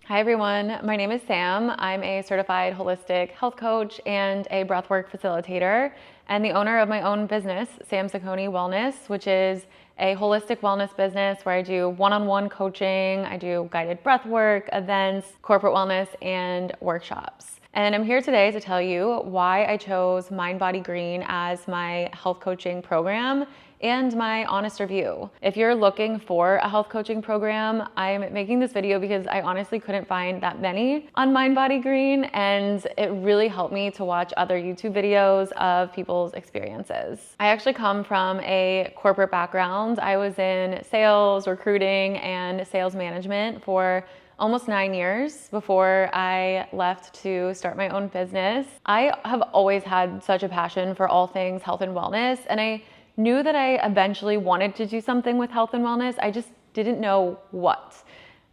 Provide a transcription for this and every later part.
Hi everyone, my name is Sam. I'm a certified holistic health coach and a breathwork facilitator and the owner of my own business, Sam Saccone Wellness, which is a holistic wellness business where I do one-on-one coaching, I do guided breathwork, events, corporate wellness, and workshops. And I'm here today to tell you why I chose mindbodygreen as my health coaching program and my honest review. If you're looking for a health coaching program, I'm making this video because I honestly couldn't find that many on mindbodygreen, and it really helped me to watch other YouTube videos of people's experiences. I actually come from a corporate background. I was in sales, recruiting, and sales management for almost 9 years before I left to start my own business. I have always had such a passion for all things health and wellness, and I knew that I eventually wanted to do something with health and wellness. I just didn't know what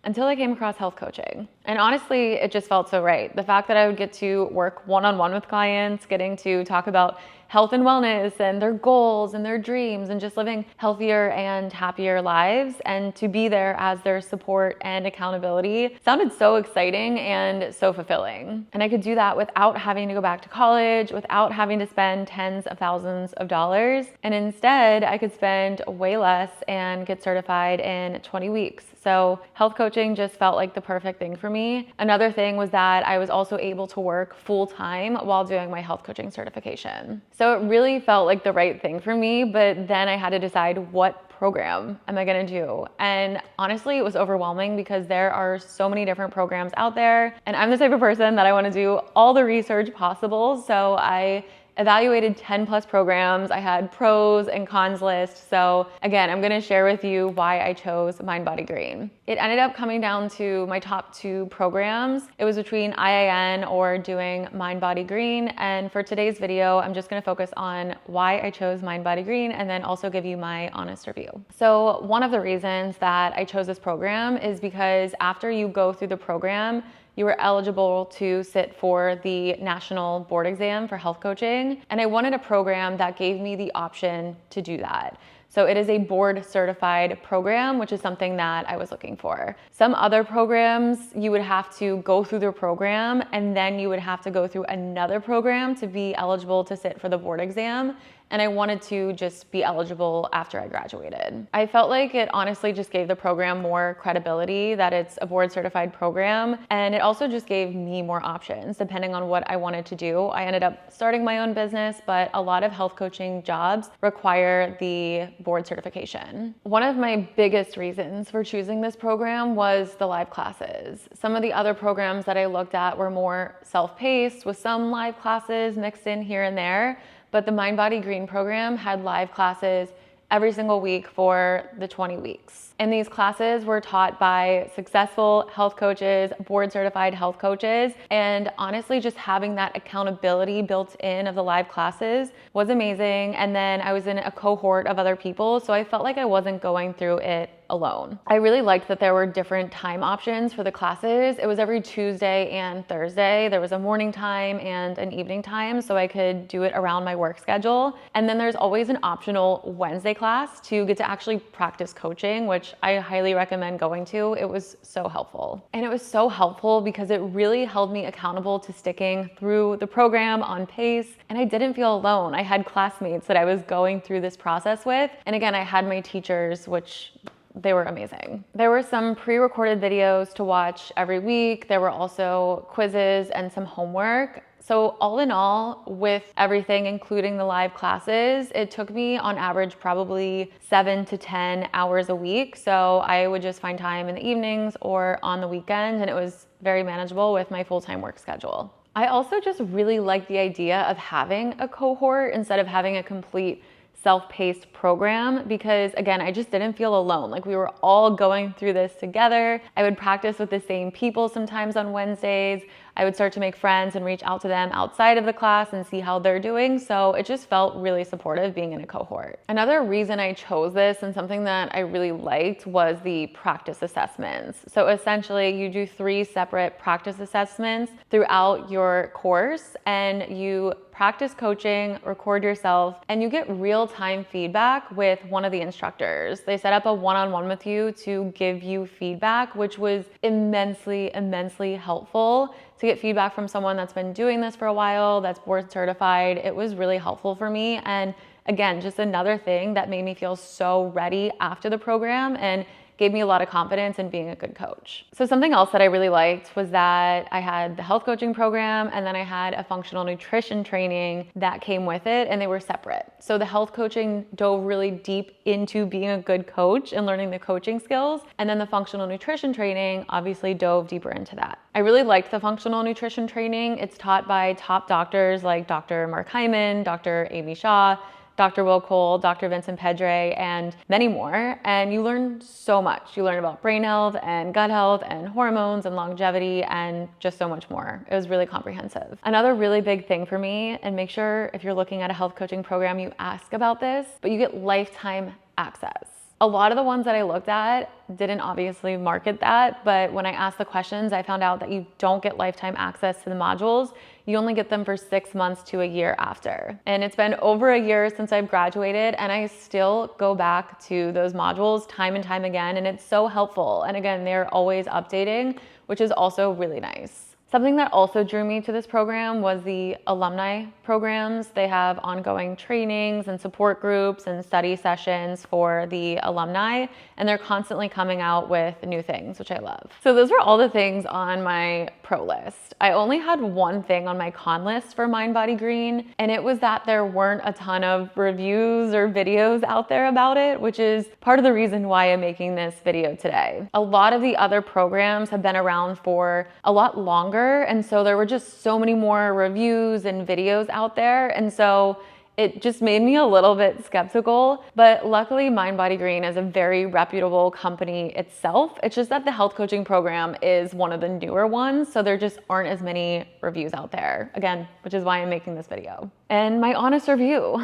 until I came across health coaching. And honestly, it just felt so right. The fact that I would get to work one-on-one with clients, getting to talk about health and wellness and their goals and their dreams and just living healthier and happier lives, and to be there as their support and accountability sounded so exciting and so fulfilling. And I could do that without having to go back to college, without having to spend tens of thousands of dollars. And instead, I could spend way less and get certified in 20 weeks. So health coaching just felt like the perfect thing for me. Another thing was that I was also able to work full time while doing my health coaching certification. So it really felt like the right thing for me, but then I had to decide, what program am I gonna do? And honestly, it was overwhelming because there are so many different programs out there, and I'm the type of person that I wanna do all the research possible. So I evaluated 10 plus programs. I had pros and cons list. So again, I'm gonna share with you why I chose mindbodygreen. It ended up coming down to my top 2 programs. It was between IIN or doing mindbodygreen. And for today's video, I'm just gonna focus on why I chose mindbodygreen and then also give you my honest review. So one of the reasons that I chose this program is because after you go through the program, you were eligible to sit for the national board exam for health coaching. And I wanted a program that gave me the option to do that. So it is a board certified program, which is something that I was looking for. Some other programs, you would have to go through the program and then you would have to go through another program to be eligible to sit for the board exam. And I wanted to just be eligible after I graduated. I felt like it honestly just gave the program more credibility that it's a board certified program. And it also just gave me more options depending on what I wanted to do. I ended up starting my own business, but a lot of health coaching jobs require the board certification. One of my biggest reasons for choosing this program was the live classes. Some of the other programs that I looked at were more self-paced with some live classes mixed in here and there. But the mindbodygreen program had live classes every single week for the 20 weeks. And these classes were taught by successful health coaches, board certified health coaches. And honestly, just having that accountability built in of the live classes was amazing. And then I was in a cohort of other people, so I felt like I wasn't going through it alone. I really liked that there were different time options for the classes. It was every Tuesday and Thursday. There was a morning time and an evening time, so I could do it around my work schedule. And then there's always an optional Wednesday class to get to actually practice coaching, which I highly recommend going to. It was so helpful. And it was so helpful because it really held me accountable to sticking through the program on pace. And I didn't feel alone. I had classmates that I was going through this process with. And again, I had my teachers, which they were amazing. There were some pre-recorded videos to watch every week. There were also quizzes and some homework. So all in all, with everything, including the live classes, it took me on average probably 7 to 10 hours a week. So I would just find time in the evenings or on the weekend, and it was very manageable with my full-time work schedule. I also just really like the idea of having a cohort instead of having a complete self-paced program, because again, I just didn't feel alone. Like we were all going through this together. I would practice with the same people sometimes on Wednesdays. I would start to make friends and reach out to them outside of the class and see how they're doing. So it just felt really supportive being in a cohort. Another reason I chose this and something that I really liked was the practice assessments. So essentially you do 3 separate practice assessments throughout your course, and you practice coaching, record yourself, and you get real-time feedback with one of the instructors. They set up a one-on-one with you to give you feedback, which was immensely, immensely helpful to get feedback from someone that's been doing this for a while, that's board certified. It was really helpful for me. And again, just another thing that made me feel so ready after the program and gave me a lot of confidence in being a good coach. So something else that I really liked was that I had the health coaching program, and then I had a functional nutrition training that came with it, and they were separate. So the health coaching dove really deep into being a good coach and learning the coaching skills. And then the functional nutrition training obviously dove deeper into that. I really liked the functional nutrition training. It's taught by top doctors like Dr. Mark Hyman, Dr. Amy Shaw, Dr. Will Cole, Dr. Vincent Pedre, and many more. And you learn so much. You learn about brain health and gut health and hormones and longevity and just so much more. It was really comprehensive. Another really big thing for me, and make sure if you're looking at a health coaching program, you ask about this, but you get lifetime access. A lot of the ones that I looked at didn't obviously market that, but when I asked the questions, I found out that you don't get lifetime access to the modules. You only get them for 6 months to a year after. And it's been over a year since I've graduated, and I still go back to those modules time and time again, and it's so helpful. And again, they're always updating, which is also really nice. Something that also drew me to this program was the alumni programs. They have ongoing trainings and support groups and study sessions for the alumni, and they're constantly coming out with new things, which I love. So those were all the things on my pro list. I only had one thing on my con list for mindbodygreen, and it was that there weren't a ton of reviews or videos out there about it, which is part of the reason why I'm making this video today. A lot of the other programs have been around for a lot longer, and so there were just so many more reviews and videos out there, and so it just made me a little bit skeptical. But luckily mindbodygreen is a very reputable company itself. It's just that the health coaching program is one of the newer ones, so there just aren't as many reviews out there, again, which is why I'm making this video. And my honest review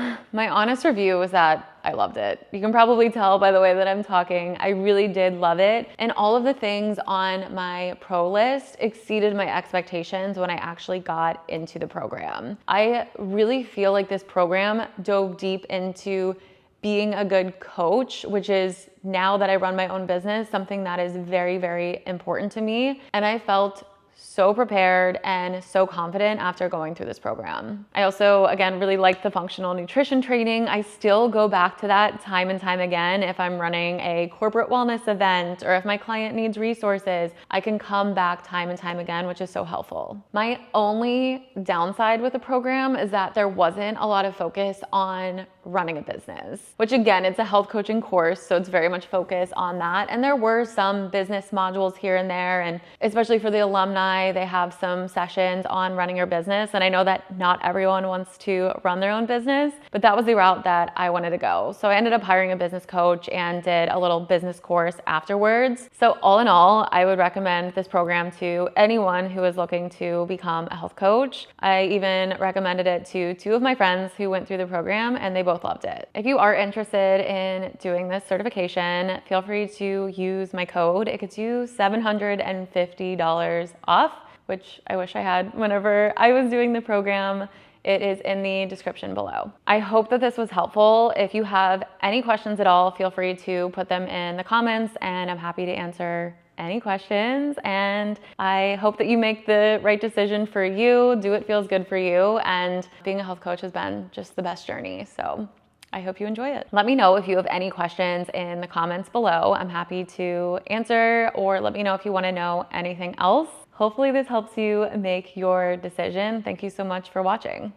is that I loved it. You can probably tell by the way that I'm talking. I really did love it. And all of the things on my pro list exceeded my expectations when I actually got into the program. I really feel like this program dove deep into being a good coach, which is, now that I run my own business, something that is very, very important to me. And I felt so prepared and so confident after going through this program. I also, again, really liked the functional nutrition training. I still go back to that time and time again. If I'm running a corporate wellness event or if my client needs resources, I can come back time and time again, which is so helpful. My only downside with the program is that there wasn't a lot of focus on running a business, which again, it's a health coaching course, so it's very much focused on that. And there were some business modules here and there, and especially for the alumni, they have some sessions on running your business. And I know that not everyone wants to run their own business, but that was the route that I wanted to go. So I ended up hiring a business coach and did a little business course afterwards. So all in all, I would recommend this program to anyone who is looking to become a health coach. I even recommended it to 2 of my friends who went through the program, and they both loved it. If you are interested in doing this certification, feel free to use my code. It gets you $750 off, which I wish I had whenever I was doing the program. It is in the description below. I hope that this was helpful. If you have any questions at all, feel free to put them in the comments, and I'm happy to answer any questions. And I hope that you make the right decision for you, do what feels good for you. And being a health coach has been just the best journey. So I hope you enjoy it. Let me know if you have any questions in the comments below. I'm happy to answer, or let me know if you want to know anything else. Hopefully this helps you make your decision. Thank you so much for watching.